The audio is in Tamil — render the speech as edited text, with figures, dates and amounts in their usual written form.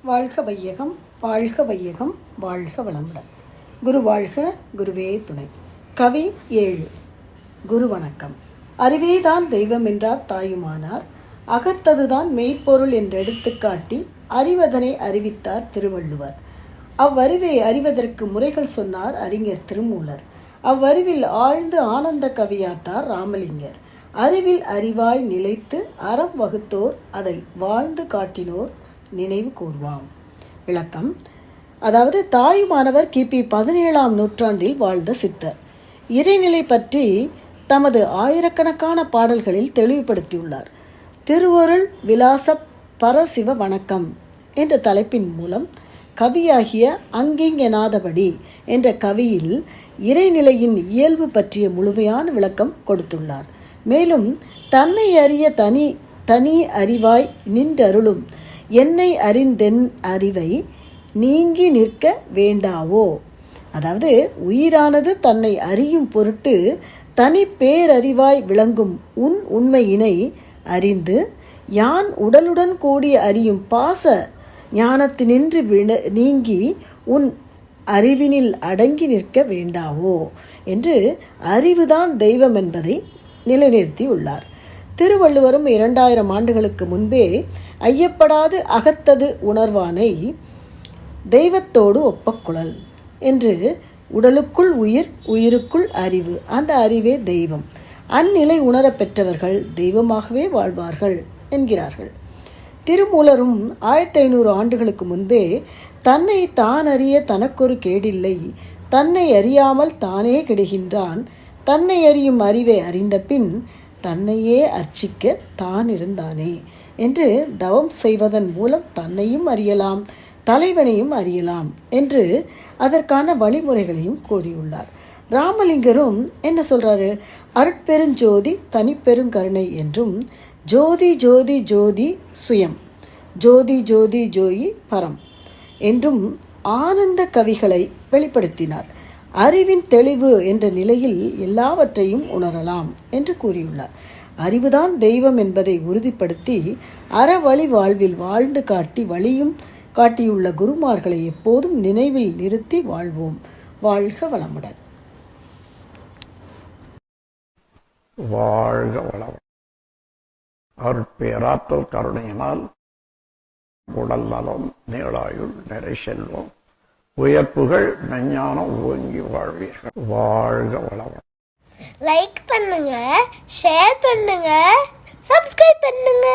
வாழ்க வையகம், வாழ்க வையகம், வாழ்க வளமுடன். குரு வாழ்க, குருவே துணை. கவி 7. குரு வணக்கம். அறிவேதான் தெய்வம் என்றார் தாயுமானார். அகத்ததுதான் மெய்ப்பொருள் என்றெடுத்து காட்டி அறிவதனை அறிவித்தார் திருவள்ளுவர். அவ்வறிவை அறிவதற்கு முறைகள் சொன்னார் அறிஞர் திருமூலர். அவ்வறிவில் ஆழ்ந்து ஆனந்த கவியாத்தார் ராமலிங்கர். அறிவில் அறிவாய் நிலைத்து அறம் வகுத்தோர் அதை வாழ்ந்து காட்டினோர் நினைவு கூர்வாம். விளக்கம்: அதாவது தாயுமானவர் கிபி 17ஆம் நூற்றாண்டில் வாழ்ந்த சித்தர். இறைநிலை பற்றி தமது ஆயிரக்கணக்கான பாடல்களில் தெளிவுபடுத்தியுள்ளார். திருவருள் விலாச பரசிவ வணக்கம் என்ற தலைப்பின் மூலம் கவியாகிய அங்கிங்கெனாதபடி என்ற கவியில் இறைநிலையின் இயல்பு பற்றிய முழுமையான விளக்கம் கொடுத்துள்ளார். மேலும் தன்னை அறிய தனி அறிவாய் நின்றருளும் என்னை அறிந்தென் அறிவை நீங்கி நிற்க வேண்டாவோ. அதாவது உயிரானது தன்னை அறியும் பொருட்டு தனி பேரறிவாய் விளங்கும் உண்மையினை அறிந்து யான் உடலுடன் கூடி அறியும் பாச ஞானத்தினின்று நீங்கி உன் அறிவினில் அடங்கி நிற்க வேண்டாவோ என்று அறிவுதான் தெய்வம் என்பதை நிலைநிறுத்தியுள்ளார். திருவள்ளுவரும் 2000 ஆண்டுகளுக்கு முன்பே ஐயப்படாது அகத்தது உணர்வானை தெய்வத்தோடு ஒப்பக்குழல் என்று உடலுக்குள் உயிர், உயிருக்குள் அறிவு, அந்த அறிவே தெய்வம், அந்நிலை உணரப் பெற்றவர்கள் தெய்வமாகவே வாழ்வார்கள் என்கிறார்கள். திருமூலரும் 1500 ஆண்டுகளுக்கு முன்பே தன்னை தான் அறிய தனக்கொரு கேடில்லை, தன்னை அறியாமல் தானே கெடுகின்றான், தன்னை அறியும் அறிவை அறிந்த பின் தன்னையே அர்ச்சிக்க தான் இருந்தானே என்று தவம் செய்வதன் மூலம் தன்னையும் அறியலாம், தலைவனையும் அறியலாம் என்று அதற்கான வழிமுறைகளையும் கூறியுள்ளார். ராமலிங்கரும் என்ன சொல்றாரு? அருட்பெருஞ்சோதி தனிப்பெருங்கருணை என்றும், ஜோதி ஜோதி ஜோதி சுயம், ஜோதி ஜோதி ஜோயி பரம் என்றும் ஆனந்த கவிகளை வெளிப்படுத்தினார். அறிவின் தெளிவு என்ற நிலையில் எல்லாவற்றையும் உணரலாம் என்று கூறியுள்ளார். அறிவுதான் தெய்வம் என்பதை உறுதிப்படுத்தி அறவழி வாழ்வில் வாழ்ந்து காட்டி வழியும் காட்டியுள்ள குருமார்களை எப்போதும் நினைவில் நிறுத்தி வாழ்வோம். வாழ்க வளமுடன். வாழ்க வளமுடன். அருட்பேராற்றல் கருணையினால் உடல் நலம், நீளாயுள், நிறை செல்வம், உயர்ப்புகள், மெஞ்ஞானம் ஓங்கி வாழ்வீர்கள். வாழ்க வளமுடன். லைக் பண்ணுங்க, ஷேர் பண்ணுங்க, சப்ஸ்கிரைப் பண்ணுங்க.